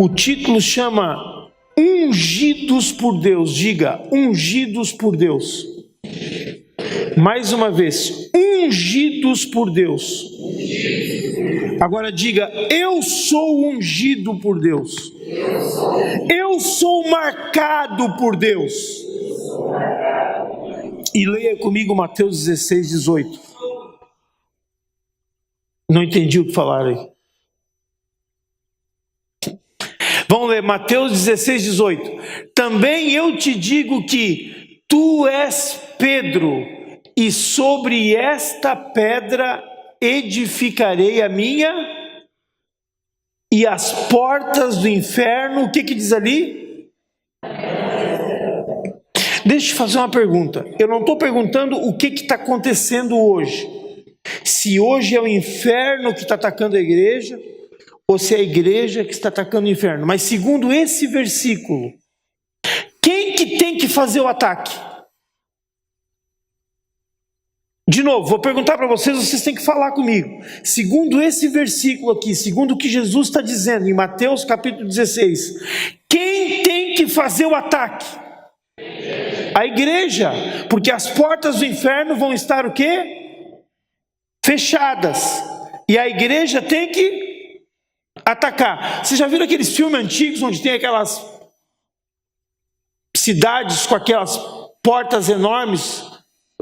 O título chama Ungidos por Deus. Diga, ungidos por Deus. Mais uma vez, ungidos por Deus. Agora diga, eu sou ungido por Deus. Eu sou marcado por Deus. E leia comigo Mateus 16, 18. Não entendi o que falaram aí. Vamos ler Mateus 16, 18. Também eu te digo que tu és Pedro, e sobre esta pedra edificarei a minha, e as portas do inferno, o que diz ali? Deixa eu te fazer uma pergunta. Eu não estou perguntando o que está acontecendo hoje. Se hoje é o inferno que está atacando a igreja, ou se é a igreja que está atacando o inferno. Mas segundo esse versículo, quem que tem que fazer o ataque? De novo, vou perguntar para vocês têm que falar comigo. Segundo esse versículo aqui, segundo o que Jesus está dizendo em Mateus capítulo 16, quem tem que fazer o ataque? A igreja, porque as portas do inferno vão estar o quê? Fechadas. E a igreja tem que atacar. Vocês já viram aqueles filmes antigos onde tem aquelas cidades com aquelas portas enormes,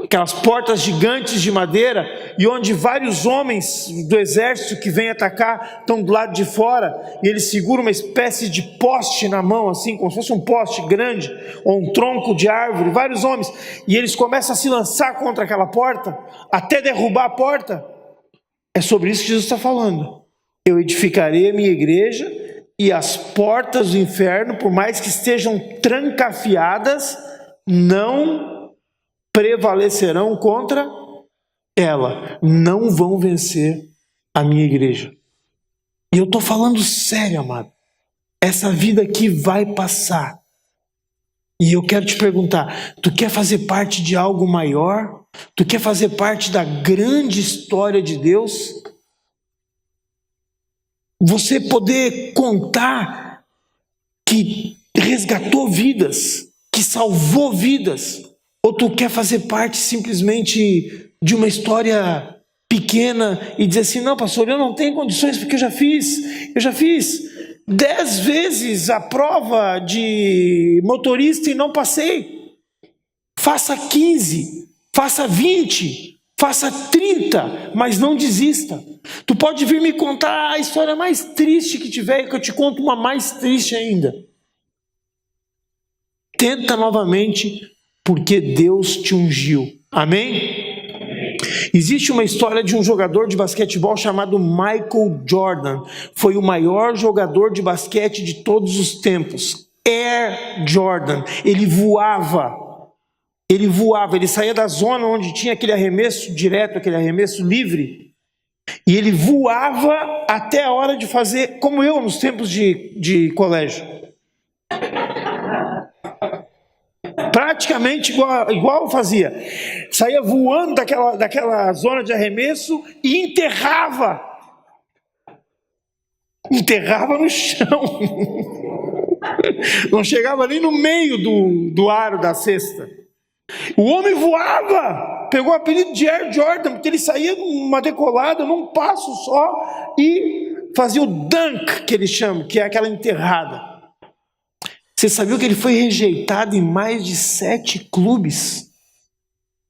aquelas portas gigantes de madeira, e onde vários homens do exército que vêm atacar estão do lado de fora, e eles seguram uma espécie de poste na mão, assim, como se fosse um poste grande, ou um tronco de árvore, vários homens, e eles começam a se lançar contra aquela porta, até derrubar a porta. É sobre isso que Jesus está falando. Eu edificarei a minha igreja, e as portas do inferno, por mais que estejam trancafiadas, não prevalecerão contra ela. Não vão vencer a minha igreja. E eu estou falando sério, amado. Essa vida aqui vai passar. E eu quero te perguntar, tu quer fazer parte de algo maior? Tu quer fazer parte da grande história de Deus? Você poder contar que resgatou vidas, que salvou vidas, ou tu quer fazer parte simplesmente de uma história pequena e dizer assim, não pastor, eu não tenho condições porque eu já fiz 10 vezes a prova de motorista e não passei. Faça 15, faça 20, faça 30, mas não desista. Tu pode vir me contar a história mais triste que tiver, que eu te conto uma mais triste ainda. Tenta novamente, porque Deus te ungiu. Amém? Existe uma história de um jogador de basquetebol chamado Michael Jordan. Foi o maior jogador de basquete de todos os tempos. Air Jordan. Ele voava, ele saía da zona onde tinha aquele arremesso direto, aquele arremesso livre, e ele voava até a hora de fazer, como eu nos tempos de colégio. Praticamente igual eu fazia. Saía voando daquela zona de arremesso e enterrava no chão. Não chegava nem no meio do aro da cesta. O homem voava, pegou o apelido de Air Jordan, porque ele saía numa decolada, num passo só, e fazia o dunk, que eles chamam, que é aquela enterrada. Você sabia que ele foi rejeitado em mais de 7 clubes?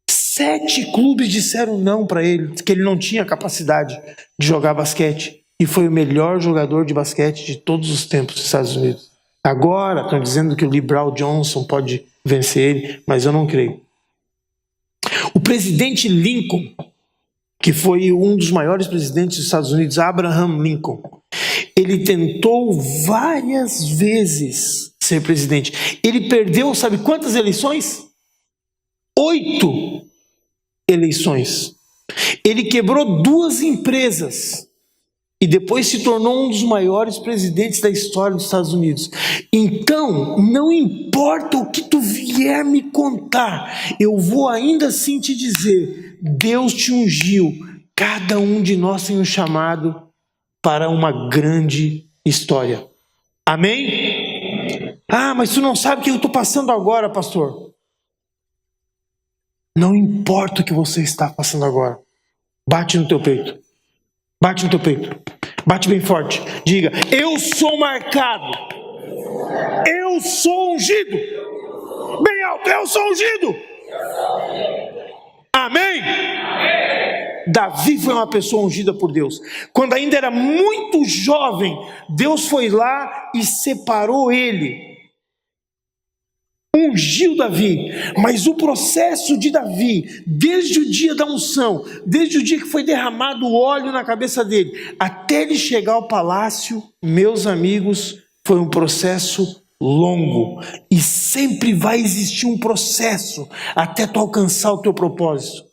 7 clubes disseram não para ele, que ele não tinha capacidade de jogar basquete. E foi o melhor jogador de basquete de todos os tempos dos Estados Unidos. Agora estão dizendo que o LeBron Johnson pode vencer ele, mas eu não creio. O presidente Lincoln, que foi um dos maiores presidentes dos Estados Unidos, Abraham Lincoln, ele tentou várias vezes ser presidente. Ele perdeu, sabe quantas eleições? 8 eleições. Ele quebrou 2 empresas. E depois se tornou um dos maiores presidentes da história dos Estados Unidos. Então, não importa o que tu vier me contar, eu vou ainda assim te dizer, Deus te ungiu. Cada um de nós tem um chamado para uma grande história. Amém? Ah, mas tu não sabe o que eu estou passando agora, pastor. Não importa o que você está passando agora. Bate no teu peito. Bate no teu peito. Bate bem forte. Diga: eu sou marcado. Eu sou ungido. Bem alto: eu sou ungido. Amém? Davi foi uma pessoa ungida por Deus. Quando ainda era muito jovem, Deus foi lá e separou ele. Ungiu Davi. Mas o processo de Davi, desde o dia da unção, desde o dia que foi derramado o óleo na cabeça dele, até ele chegar ao palácio, meus amigos, foi um processo longo. E sempre vai existir um processo até tu alcançar o teu propósito.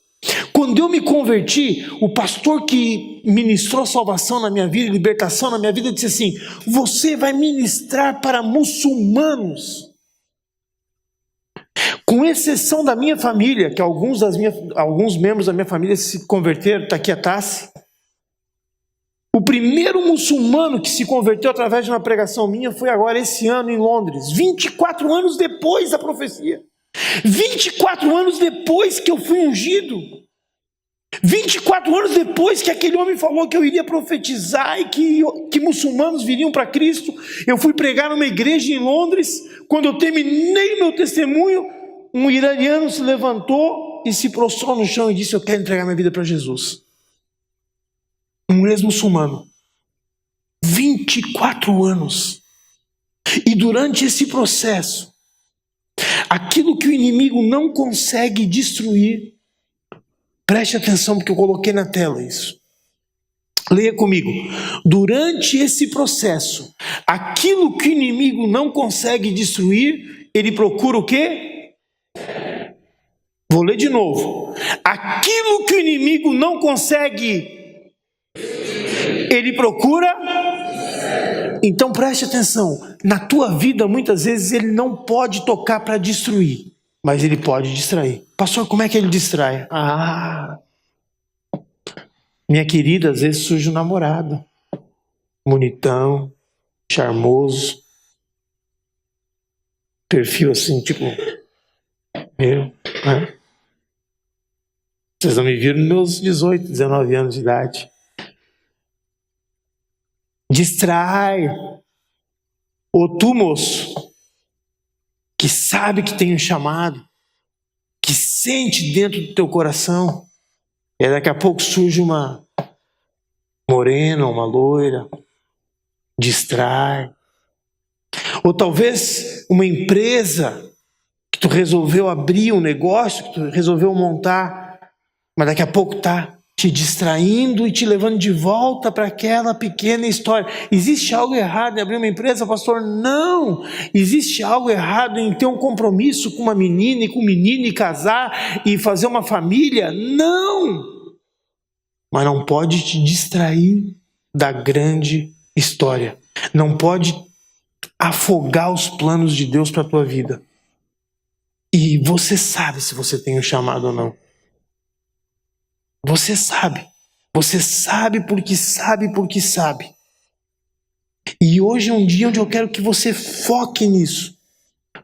Quando eu me converti, o pastor que ministrou salvação na minha vida, libertação na minha vida, disse assim: você vai ministrar para muçulmanos. Com exceção da minha família, que alguns membros da minha família se converteram, está aqui a Tassi. O primeiro muçulmano que se converteu através de uma pregação minha foi agora esse ano em Londres, 24 anos depois da profecia. 24 anos depois que eu fui ungido. 24 anos depois que aquele homem falou que eu iria profetizar e que muçulmanos viriam para Cristo, eu fui pregar numa igreja em Londres. Quando eu terminei meu testemunho, um iraniano se levantou e se prostrou no chão e disse: eu quero entregar minha vida para Jesus. Um ex-muçulmano. 24 anos. E durante esse processo, aquilo que o inimigo não consegue destruir, preste atenção porque eu coloquei na tela isso. Leia comigo. Durante esse processo, aquilo que o inimigo não consegue destruir, ele procura o quê? Vou ler de novo. Aquilo que o inimigo não consegue, ele procura. Então preste atenção. Na tua vida, muitas vezes, ele não pode tocar para destruir, mas ele pode distrair. Pastor, como é que ele distrai? Minha querida, às vezes surge um namorado, bonitão, charmoso, perfil assim, tipo, né? Vocês não me viram nos meus 18, 19 anos de idade. Distrai. Ou tu, moço, que sabe que tem um chamado, que sente dentro do teu coração, e daqui a pouco surge uma morena, uma loira, distrai. Ou talvez uma empresa que tu resolveu abrir um negócio, que tu resolveu montar, mas daqui a pouco está te distraindo e te levando de volta para aquela pequena história. Existe algo errado em abrir uma empresa, pastor? Não! Existe algo errado em ter um compromisso com uma menina e com um menino e casar e fazer uma família? Não! Mas não pode te distrair da grande história. Não pode afogar os planos de Deus para a tua vida. E você sabe se você tem um chamado ou não. Você sabe. Você sabe porque sabe porque sabe. E hoje é um dia onde eu quero que você foque nisso.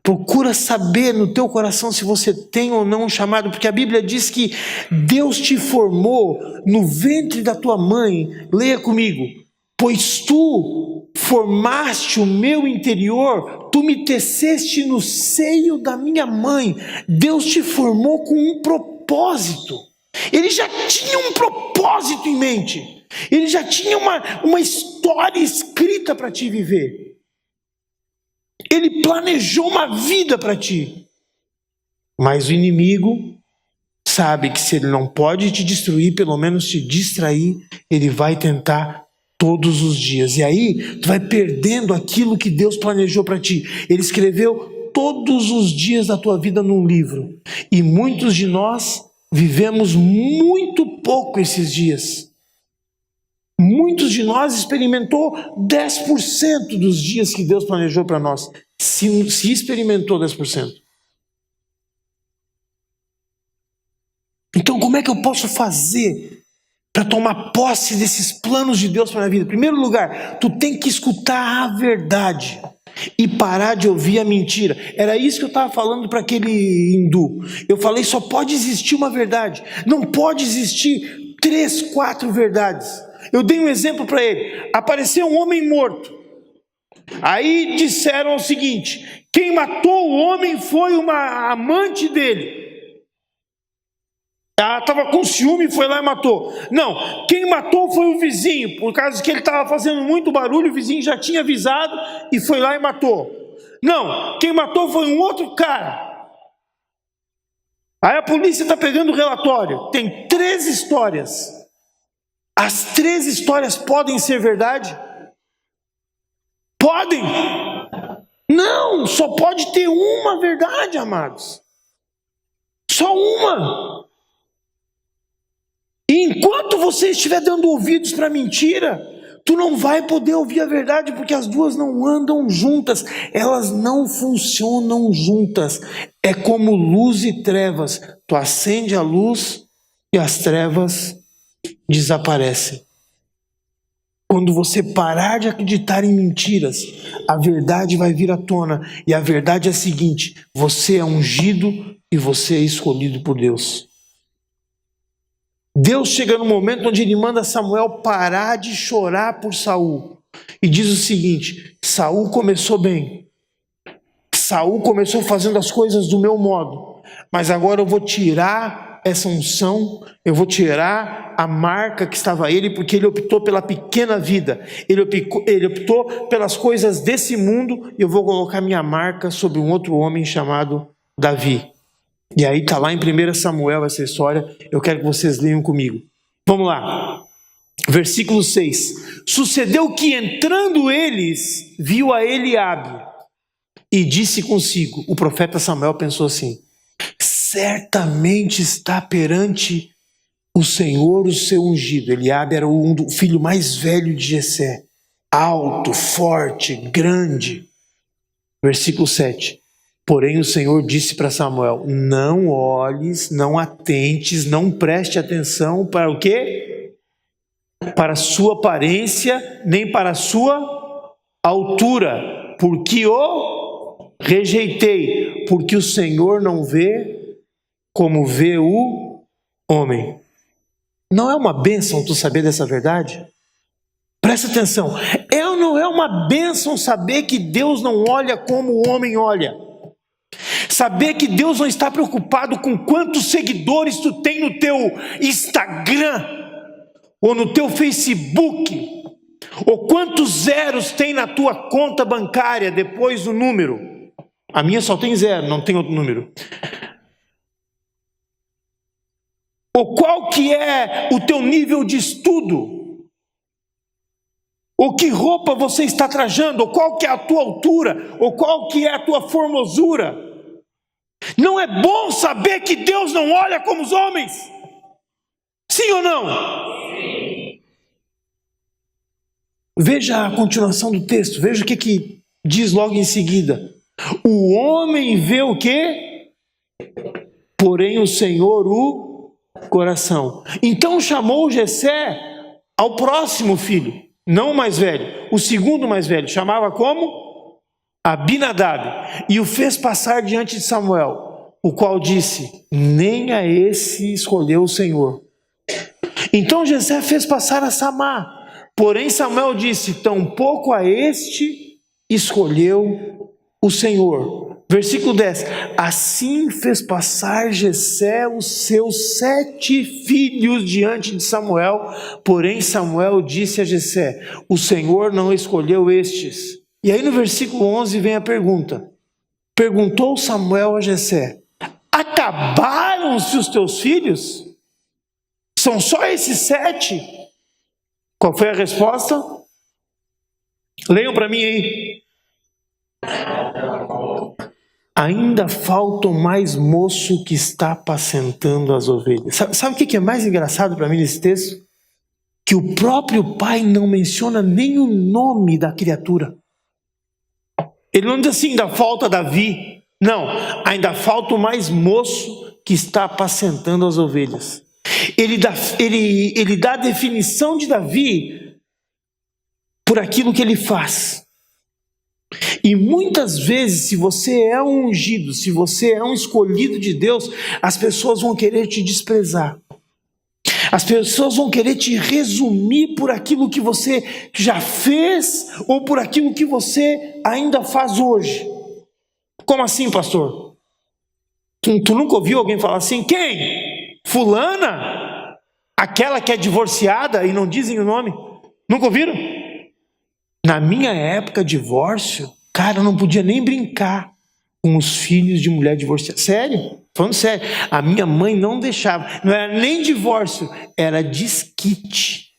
Procura saber no teu coração se você tem ou não um chamado, porque a Bíblia diz que Deus te formou no ventre da tua mãe. Leia comigo. Pois tu formaste o meu interior, tu me teceste no seio da minha mãe. Deus te formou com um propósito. Ele já tinha um propósito em mente. Ele já tinha uma história escrita para te viver. Ele planejou uma vida para ti. Mas o inimigo sabe que se ele não pode te destruir, pelo menos te distrair, ele vai tentar todos os dias. E aí, tu vai perdendo aquilo que Deus planejou para ti. Ele escreveu todos os dias da tua vida num livro. E muitos de nós vivemos muito pouco esses dias. Muitos de nós experimentou 10% dos dias que Deus planejou para nós. Se experimentou 10%. Então como é que eu posso fazer para tomar posse desses planos de Deus para a minha vida? Em primeiro lugar, tu tem que escutar a verdade e parar de ouvir a mentira. Era isso que eu estava falando para aquele hindu. Eu falei, só pode existir uma verdade. Não pode existir 3, 4 verdades. Eu dei um exemplo para ele. Apareceu um homem morto. Aí disseram o seguinte: quem matou o homem foi uma amante dele. Ela estava com ciúme e foi lá e matou. Não, quem matou foi o vizinho, por causa que ele estava fazendo muito barulho, o vizinho já tinha avisado e foi lá e matou. Não, quem matou foi um outro cara. Aí a polícia está pegando o relatório, tem 3 histórias. As 3 histórias podem ser verdade? Podem? Não, só pode ter uma verdade, amados. Só uma. E enquanto você estiver dando ouvidos para a mentira, tu não vai poder ouvir a verdade, porque as duas não andam juntas, elas não funcionam juntas. É como luz e trevas. Tu acende a luz e as trevas desaparecem. Quando você parar de acreditar em mentiras, a verdade vai vir à tona. E a verdade é a seguinte: você é ungido e você é escolhido por Deus. Deus chega no momento onde ele manda Samuel parar de chorar por Saul. E diz o seguinte: Saul começou bem. Saul começou fazendo as coisas do meu modo. Mas agora eu vou tirar essa unção, eu vou tirar a marca que estava a ele, porque ele optou pela pequena vida. Ele optou pelas coisas desse mundo, e eu vou colocar minha marca sobre um outro homem chamado Davi. E aí está lá em 1 Samuel essa história, eu quero que vocês leiam comigo. Vamos lá, versículo 6. Sucedeu que entrando eles, viu a Eliabe, e disse consigo, o profeta Samuel pensou assim: certamente está perante o Senhor o seu ungido. Eliabe era o filho mais velho de Jessé, alto, forte, grande. Versículo 7. Porém o Senhor disse para Samuel: não olhes, não atentes, não preste atenção para o quê? Para a sua aparência, nem para a sua altura, porque o rejeitei, porque o Senhor não vê como vê o homem. Não é uma bênção tu saber dessa verdade? Presta atenção, não é uma bênção saber que Deus não olha como o homem olha? Saber que Deus não está preocupado com quantos seguidores tu tem no teu Instagram, ou no teu Facebook, ou quantos zeros tem na tua conta bancária depois do número. A minha só tem 0, não tem outro número. Ou qual que é o teu nível de estudo, ou que roupa você está trajando, ou qual que é a tua altura, ou qual que é a tua formosura. Não é bom saber que Deus não olha como os homens? Sim ou não? Sim. Veja a continuação do texto, veja o que diz logo em seguida. O homem vê o quê? Porém o Senhor o coração. Então chamou Jessé ao próximo filho, não o mais velho, o segundo mais velho, chamava como? Abinadab, e o fez passar diante de Samuel, o qual disse: nem a esse escolheu o Senhor. Então Jessé fez passar a Samá, porém Samuel disse: tampouco a este escolheu o Senhor. Versículo 10. Assim fez passar Jessé os seus 7 filhos diante de Samuel, porém Samuel disse a Jessé: o Senhor não escolheu estes. E aí no versículo 11 vem a pergunta. Perguntou Samuel a Jessé: acabaram-se os teus filhos? São só esses 7? Qual foi a resposta? Leiam para mim aí. Ainda falta mais moço que está apacentando as ovelhas. Sabe o que é mais engraçado para mim nesse texto? Que o próprio pai não menciona nem o nome da criatura. Ele não diz assim: ainda falta Davi. Não, ainda falta o mais moço que está apacentando as ovelhas. Ele dá a definição de Davi por aquilo que ele faz. E muitas vezes, se você é um ungido, se você é um escolhido de Deus, as pessoas vão querer te desprezar. As pessoas vão querer te resumir por aquilo que você já fez ou por aquilo que você ainda faz hoje. Como assim, pastor? Tu nunca ouviu alguém falar assim? Quem? Fulana? Aquela que é divorciada e não dizem o nome? Nunca ouviram? Na minha época, divórcio, cara, eu não podia nem brincar com os filhos de mulher divorciada. Sério? Falando sério. A minha mãe não deixava. Não era nem divórcio, era desquite.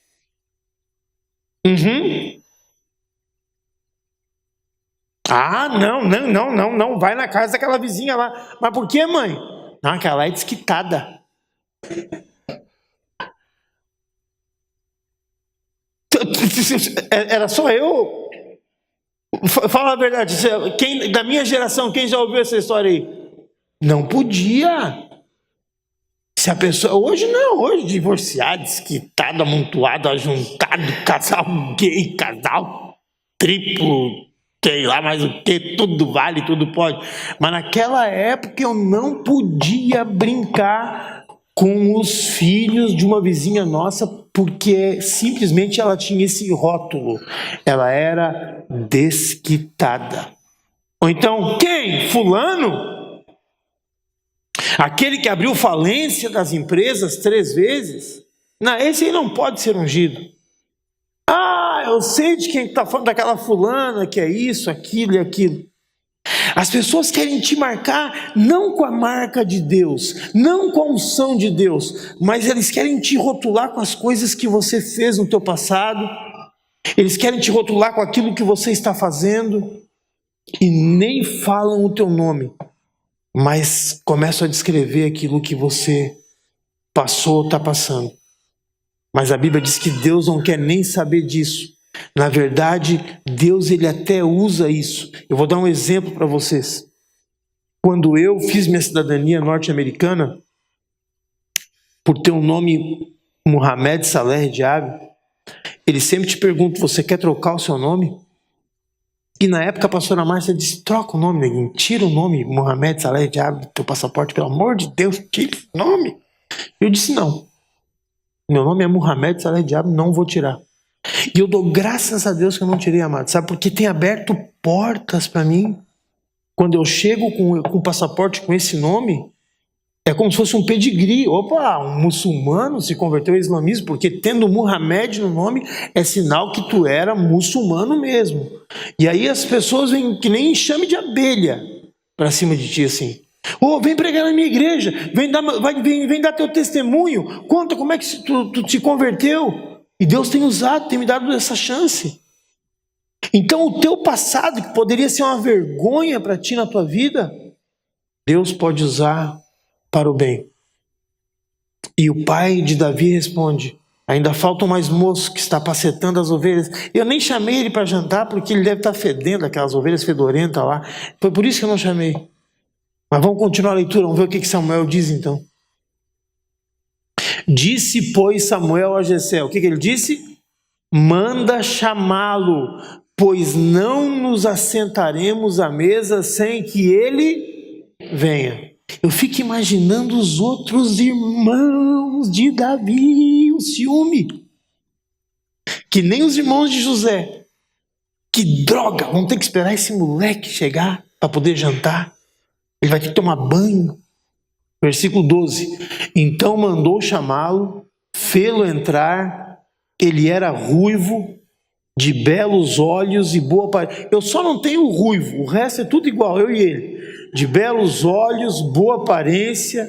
Ah, não. Vai na casa daquela vizinha lá. Mas por que, mãe? Não, aquela é desquitada. Era só eu? Fala a verdade, da minha geração, quem já ouviu essa história aí? Não podia. Se a pessoa, hoje não, hoje divorciado, desquitado, amontoado, ajuntado, casal gay, casal triplo, sei lá mais o que, tudo vale, tudo pode. Mas naquela época eu não podia brincar com os filhos de uma vizinha nossa, porque simplesmente ela tinha esse rótulo, ela era desquitada. Ou então, quem? Fulano? Aquele que abriu falência das empresas 3 vezes? Não, esse aí não pode ser ungido. Ah, eu sei de quem está falando, daquela fulana que é isso, aquilo e aquilo. As pessoas querem te marcar não com a marca de Deus, não com a unção de Deus, mas eles querem te rotular com as coisas que você fez no teu passado, eles querem te rotular com aquilo que você está fazendo, e nem falam o teu nome, mas começam a descrever aquilo que você passou ou está passando. Mas a Bíblia diz que Deus não quer nem saber disso. Na verdade, Deus ele até usa isso. Eu vou dar um exemplo para vocês. Quando eu fiz minha cidadania norte-americana, por ter um nome Mohamed Saleh Diaby, ele sempre te pergunta, você quer trocar o seu nome? E na época a pastora Márcia disse, troca o nome, neguinho, tira o nome Mohamed Saleh Diaby do teu passaporte, pelo amor de Deus, tira o nome. Eu disse, não, meu nome é Mohamed Saleh Diaby, não vou tirar. E eu dou graças a Deus que eu não tirei, amado, sabe? Porque tem aberto portas para mim. Quando eu chego com o passaporte com esse nome, é como se fosse um pedigree. Opa, um muçulmano se converteu ao islamismo, porque tendo Muhammad no nome, é sinal que tu era muçulmano mesmo. E aí as pessoas vêm que nem enxame de abelha para cima de ti assim. Vem pregar na minha igreja, vem dar teu testemunho, conta como é que tu te converteu. E Deus tem usado, tem me dado essa chance. Então o teu passado, que poderia ser uma vergonha para ti na tua vida, Deus pode usar para o bem. E o pai de Davi responde, ainda falta mais moço que está pacetando as ovelhas. Eu nem chamei ele para jantar, porque ele deve estar fedendo aquelas ovelhas fedorentas lá. Foi por isso que eu não chamei. Mas vamos continuar a leitura, vamos ver o que Samuel diz então. Disse, pois, Samuel a Jessé, o que ele disse? Manda chamá-lo, pois não nos assentaremos à mesa sem que ele venha. Eu fico imaginando os outros irmãos de Davi, o ciúme. Que nem os irmãos de José. Que droga, vamos ter que esperar esse moleque chegar para poder jantar. Ele vai ter que tomar banho. Versículo 12. Então mandou chamá-lo, fê-lo entrar, ele era ruivo, de belos olhos e boa aparência. Eu só não tenho ruivo, o resto é tudo igual, eu e ele. De belos olhos, boa aparência,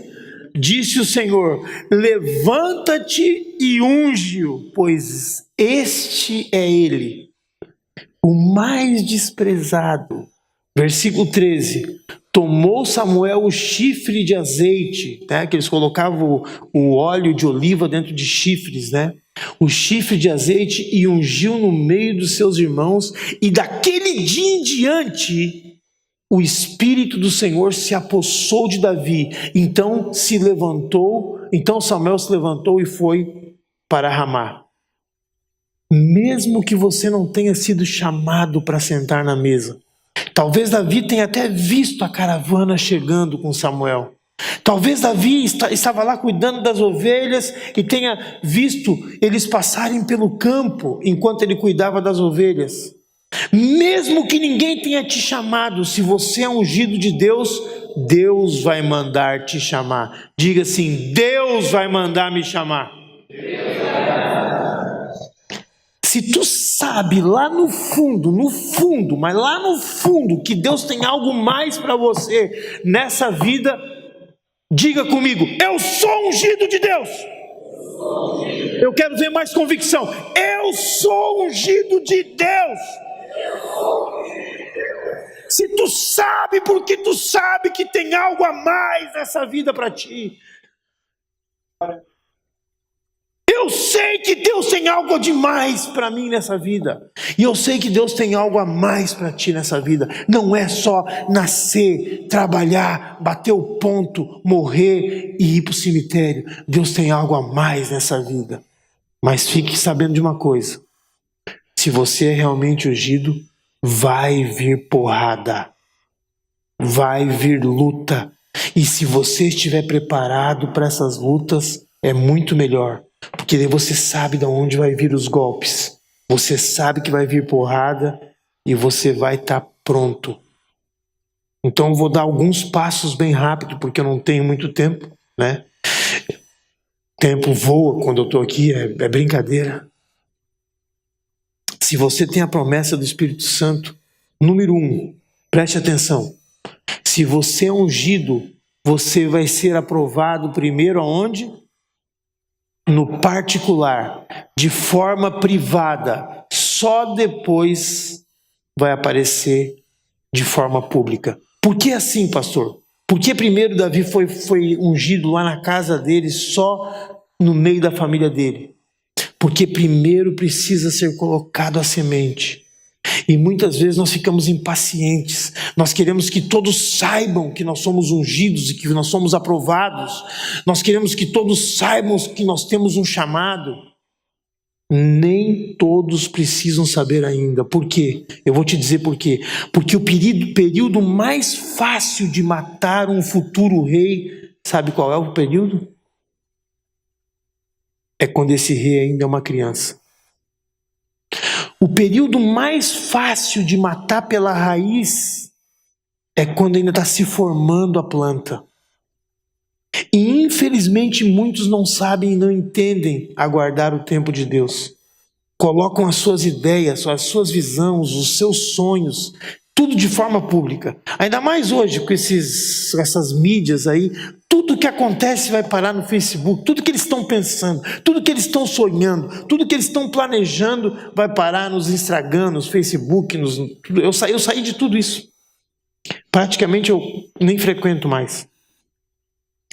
disse o Senhor, levanta-te e unge-o, pois este é ele, o mais desprezado. Versículo 13. Tomou Samuel o chifre de azeite, né, que eles colocavam o óleo de oliva dentro de chifres, né? O chifre de azeite e ungiu no meio dos seus irmãos, e daquele dia em diante o Espírito do Senhor se apossou de Davi. Então Samuel se levantou e foi para Ramá. Mesmo que você não tenha sido chamado para sentar na mesa, talvez Davi tenha até visto a caravana chegando com Samuel. Talvez Davi estava lá cuidando das ovelhas e tenha visto eles passarem pelo campo enquanto ele cuidava das ovelhas. Mesmo que ninguém tenha te chamado, se você é ungido de Deus, Deus vai mandar te chamar. Diga assim: Deus vai mandar me chamar. Se tu sabe lá no fundo, mas lá no fundo, que Deus tem algo mais para você nessa vida, diga comigo: eu sou ungido de Deus. Eu quero ver mais convicção. Eu sou ungido de Deus. Se tu sabe, porque tu sabe que tem algo a mais nessa vida para ti. Eu sei que Deus tem algo demais para mim nessa vida. E eu sei que Deus tem algo a mais para ti nessa vida. Não é só nascer, trabalhar, bater o ponto, morrer e ir para o cemitério. Deus tem algo a mais nessa vida. Mas fique sabendo de uma coisa: se você é realmente ungido, vai vir porrada, vai vir luta. E se você estiver preparado para essas lutas, é muito melhor. Porque daí você sabe de onde vai vir os golpes. Você sabe que vai vir porrada e você vai estar pronto. Então eu vou dar alguns passos bem rápido, porque eu não tenho muito tempo, né? Tempo voa quando eu estou aqui, é brincadeira. Se você tem a promessa do Espírito Santo, número 1, preste atenção. Se você é ungido, você vai ser aprovado primeiro aonde? No particular, de forma privada. Só depois vai aparecer de forma pública. Por que assim, pastor? Por que primeiro Davi foi ungido lá na casa dele, só no meio da família dele? Porque primeiro precisa ser colocado a semente. E muitas vezes nós ficamos impacientes. Nós queremos que todos saibam que nós somos ungidos e que nós somos aprovados. Nós queremos que todos saibam que nós temos um chamado. Nem todos precisam saber ainda. Por quê? Eu vou te dizer por quê. Porque o período mais fácil de matar um futuro rei, sabe qual é o período? É quando esse rei ainda é uma criança. O período mais fácil de matar pela raiz é quando ainda está se formando a planta. E infelizmente muitos não sabem e não entendem aguardar o tempo de Deus. Colocam as suas ideias, as suas visões, os seus sonhos, tudo de forma pública. Ainda mais hoje com essas mídias aí, tudo que acontece vai parar no Facebook, tudo que eles estão pensando, tudo que eles estão sonhando, tudo que eles estão planejando vai parar nos Instagram, nos Facebook, eu saí de tudo isso. Praticamente eu nem frequento mais.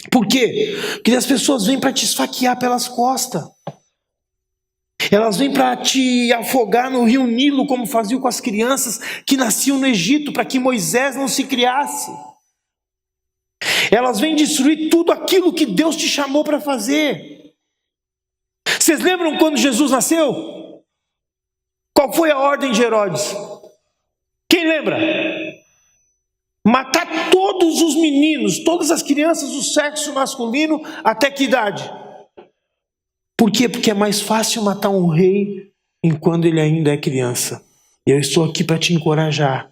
Por quê? Porque as pessoas vêm para te esfaquear pelas costas. Elas vêm para te afogar no rio Nilo, como faziam com as crianças que nasciam no Egito, para que Moisés não se criasse. Elas vêm destruir tudo aquilo que Deus te chamou para fazer. Vocês lembram quando Jesus nasceu? Qual foi a ordem de Herodes? Quem lembra? Matar todos os meninos, todas as crianças do sexo masculino, até que idade? Por quê? Porque é mais fácil matar um rei enquanto ele ainda é criança. E eu estou aqui para te encorajar.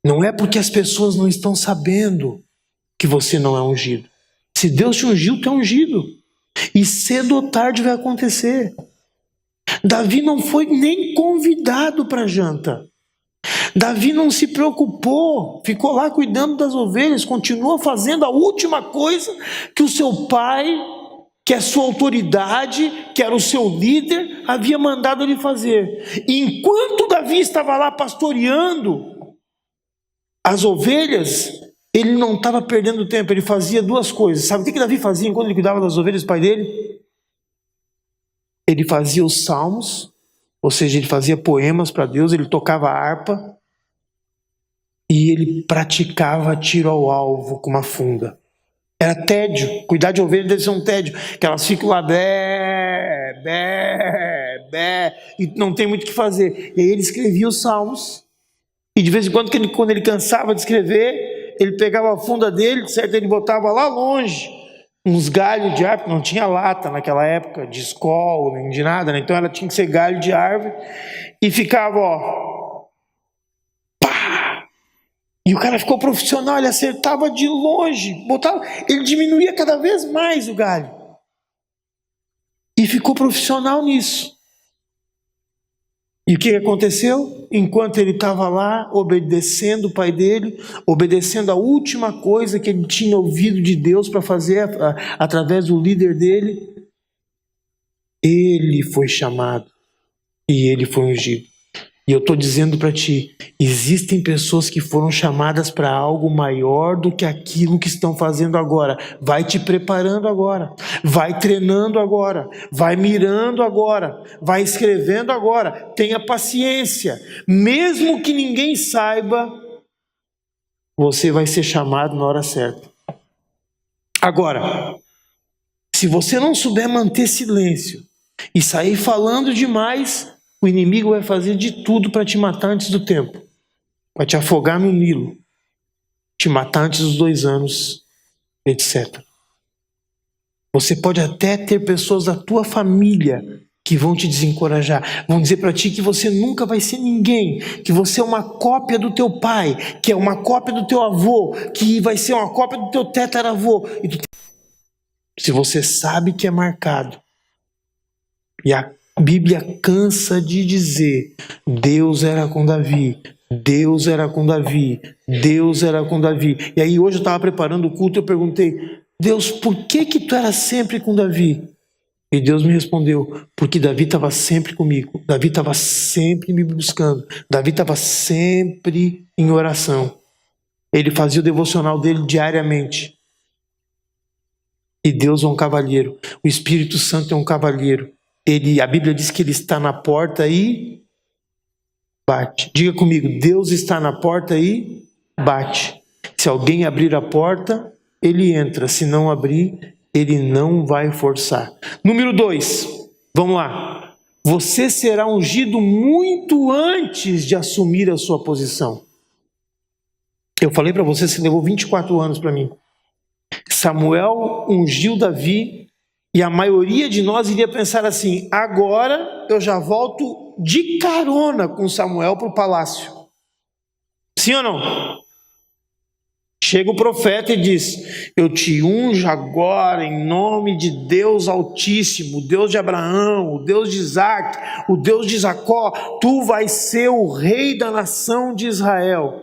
Não é porque as pessoas não estão sabendo que você não é ungido. Se Deus te ungiu, tu é ungido. E cedo ou tarde vai acontecer. Davi não foi nem convidado para a janta. Davi não se preocupou, ficou lá cuidando das ovelhas, continuou fazendo a última coisa que o seu pai, que é a sua autoridade, que era o seu líder, havia mandado ele fazer. E enquanto Davi estava lá pastoreando as ovelhas, ele não estava perdendo tempo, ele fazia duas coisas. Sabe o que Davi fazia enquanto ele cuidava das ovelhas do pai dele? Ele fazia os salmos, ou seja, ele fazia poemas para Deus, ele tocava harpa. e ele praticava tiro ao alvo com uma funda. Era tédio. Cuidar de ovelha deve ser um tédio, que elas ficam lá, bé, bé, bé, e não tem muito o que fazer. E aí ele escrevia os salmos, e de vez em quando, quando ele cansava de escrever, ele pegava a funda dele, certo? Ele botava lá longe uns galhos de árvore, não tinha lata naquela época, de escola, nem de nada, né? Então ela tinha que ser galho de árvore, e ficava, ó, pá! E o cara ficou profissional, ele acertava de longe, botava, ele diminuía cada vez mais o galho, e ficou profissional nisso. E o que aconteceu? Enquanto ele estava lá, obedecendo o pai dele, obedecendo a última coisa que ele tinha ouvido de Deus para fazer através do líder dele, ele foi chamado e ele foi ungido. E eu estou dizendo para ti, existem pessoas que foram chamadas para algo maior do que aquilo que estão fazendo agora. Vai te preparando agora, vai treinando agora, vai mirando agora, vai escrevendo agora. Tenha paciência, mesmo que ninguém saiba, você vai ser chamado na hora certa. Agora, se você não souber manter silêncio e sair falando demais, o inimigo vai fazer de tudo para te matar antes do tempo. Vai te afogar no Nilo, te matar antes dos 2 anos, etc. Você pode até ter pessoas da tua família que vão te desencorajar, vão dizer para ti que você nunca vai ser ninguém, que você é uma cópia do teu pai, que é uma cópia do teu avô, que vai ser uma cópia do teu tetaravô. Se você sabe que é marcado, e a Bíblia cansa de dizer, Deus era com Davi, Deus era com Davi, Deus era com Davi. E aí hoje eu estava preparando o culto e eu perguntei, Deus, por que tu era sempre com Davi? E Deus me respondeu, porque Davi estava sempre comigo, Davi estava sempre me buscando, Davi estava sempre em oração. Ele fazia o devocional dele diariamente. E Deus é um cavalheiro, o Espírito Santo é um cavalheiro. A Bíblia diz que ele está na porta e bate. Diga comigo, Deus está na porta e bate. Se alguém abrir a porta, ele entra. Se não abrir, ele não vai forçar. Número 2, vamos lá. Você será ungido muito antes de assumir a sua posição. Eu falei para você, você levou 24 anos para mim. Samuel ungiu Davi. E a maioria de nós iria pensar assim, agora eu já volto de carona com Samuel para o palácio. Sim ou não? Chega o profeta e diz, eu te unjo agora em nome de Deus Altíssimo, o Deus de Abraão, o Deus de Isaac, o Deus de Jacó, tu vais ser o rei da nação de Israel.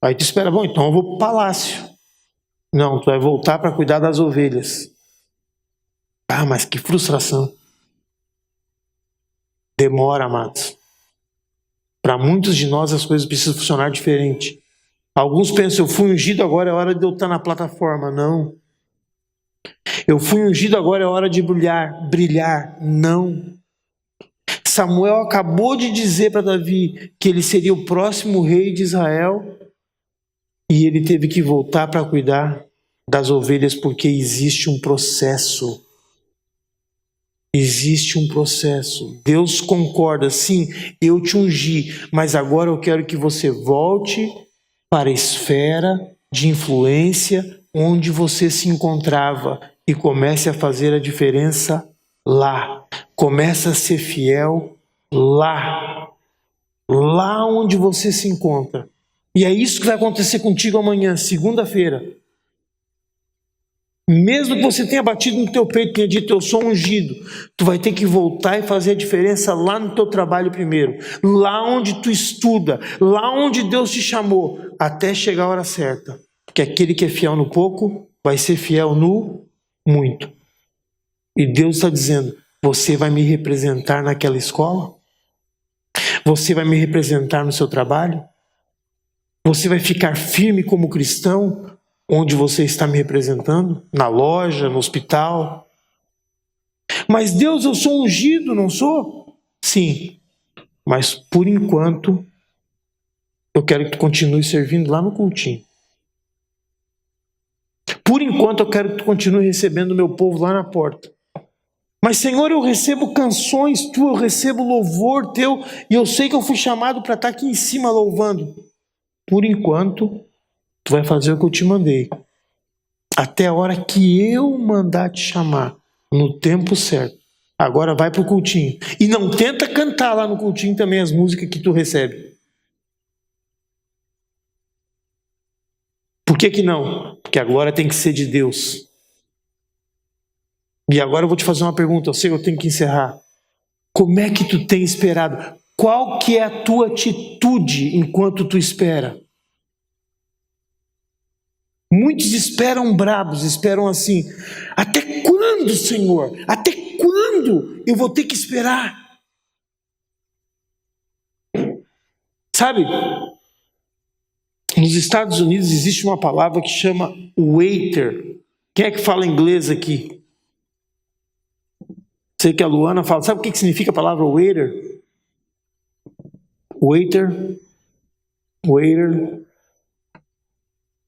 Aí tu espera, bom, então eu vou para o palácio. Não, tu vai voltar para cuidar das ovelhas. Ah, mas que frustração. Demora, amados. Para muitos de nós as coisas precisam funcionar diferente. Alguns pensam, eu fui ungido, agora é hora de eu estar na plataforma. Não. Eu fui ungido, agora é hora de brilhar. Não. Samuel acabou de dizer para Davi que ele seria o próximo rei de Israel e ele teve que voltar para cuidar das ovelhas porque existe um processo. Existe um processo. Deus concorda, sim, eu te ungi, mas agora eu quero que você volte para a esfera de influência onde você se encontrava e comece a fazer a diferença lá. Comece a ser fiel lá. Lá onde você se encontra. E é isso que vai acontecer contigo amanhã, segunda-feira. Mesmo que você tenha batido no teu peito e tenha dito, eu sou ungido, tu vai ter que voltar e fazer a diferença lá no teu trabalho primeiro, lá onde tu estuda, lá onde Deus te chamou, até chegar a hora certa. Porque aquele que é fiel no pouco, vai ser fiel no muito. E Deus está dizendo, você vai me representar naquela escola? Você vai me representar no seu trabalho? Você vai ficar firme como cristão? Onde você está me representando? Na loja, no hospital? Mas Deus, eu sou ungido, não sou? Sim, mas por enquanto eu quero que tu continue servindo lá no cultinho. Por enquanto eu quero que tu continue recebendo o meu povo lá na porta. Mas Senhor, eu recebo canções tuas, eu recebo louvor teu, e eu sei que eu fui chamado para estar aqui em cima louvando. Por enquanto, tu vai fazer o que eu te mandei. Até a hora que eu mandar te chamar, no tempo certo. Agora vai pro cultinho. E não tenta cantar lá no cultinho também as músicas que tu recebe. Por que não? Porque a glória tem que ser de Deus. E agora eu vou te fazer uma pergunta, eu sei que eu tenho que encerrar. Como é que tu tem esperado? Qual que é a tua atitude enquanto tu espera? Muitos esperam brabos, esperam assim, até quando, Senhor? Até quando eu vou ter que esperar? Sabe, nos Estados Unidos existe uma palavra que chama waiter. Quem é que fala inglês aqui? Sei que a Luana fala, sabe o que significa a palavra waiter? Waiter,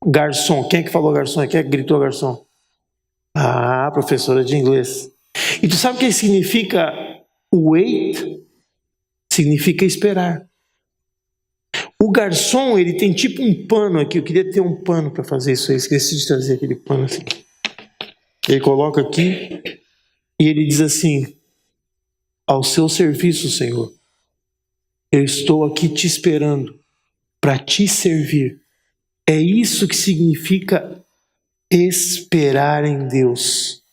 garçom. Quem é que falou garçom? Quem é que gritou garçom? Ah, professora de inglês. E tu sabe o que significa wait? Significa esperar. O garçom, ele tem tipo um pano aqui. Eu queria ter um pano para fazer isso aí. Esqueci de trazer aquele pano assim. Ele coloca aqui e ele diz assim: ao seu serviço, Senhor. Eu estou aqui te esperando para te servir. É isso que significa esperar em Deus.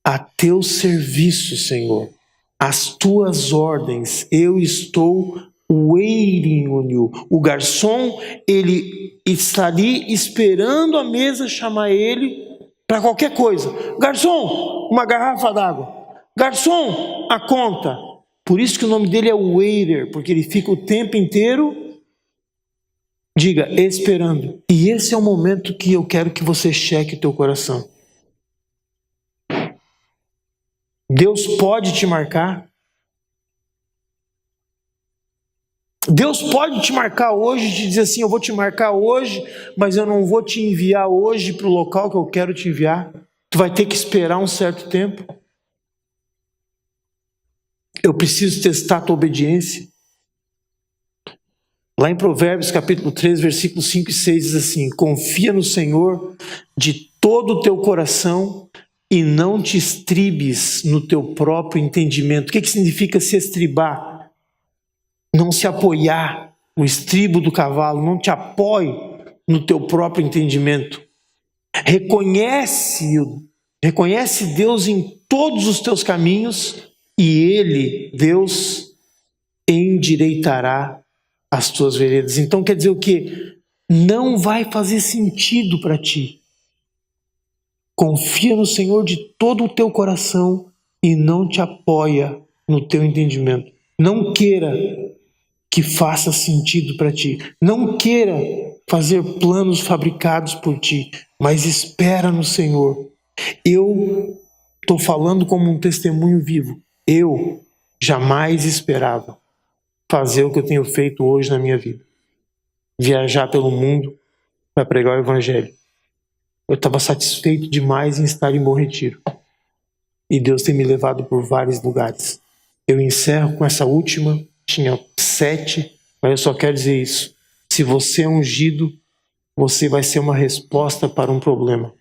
A teu serviço, Senhor. As tuas ordens. Eu estou waiting on you. O garçom, ele está ali esperando a mesa chamar ele para qualquer coisa. Garçom, uma garrafa d'água. Garçom, a conta. Por isso que o nome dele é waiter, porque ele fica o tempo inteiro, diga, esperando. E esse é o momento que eu quero que você cheque o teu coração. Deus pode te marcar. Deus pode te marcar hoje, te dizer assim, eu vou te marcar hoje, mas eu não vou te enviar hoje para o local que eu quero te enviar. Tu vai ter que esperar um certo tempo. Eu preciso testar a tua obediência. Lá em Provérbios capítulo 3, versículos 5 e 6 diz assim: confia no Senhor de todo o teu coração e não te estribes no teu próprio entendimento. O que significa se estribar? Não se apoiar, o estribo do cavalo, não te apoie no teu próprio entendimento. Reconhece Deus em todos os teus caminhos e Ele, Deus, endireitará as tuas veredas. Então quer dizer o quê? Não vai fazer sentido para ti. Confia no Senhor de todo o teu coração e não te apoia no teu entendimento. Não queira que faça sentido para ti. Não queira fazer planos fabricados por ti, mas espera no Senhor. Eu estou falando como um testemunho vivo. Eu jamais esperava fazer o que eu tenho feito hoje na minha vida. Viajar pelo mundo para pregar o Evangelho. Eu estava satisfeito demais em estar em Bom Retiro. E Deus tem me levado por vários lugares. Eu encerro com essa última. Tinha 7, mas eu só quero dizer isso. Se você é ungido, você vai ser uma resposta para um problema.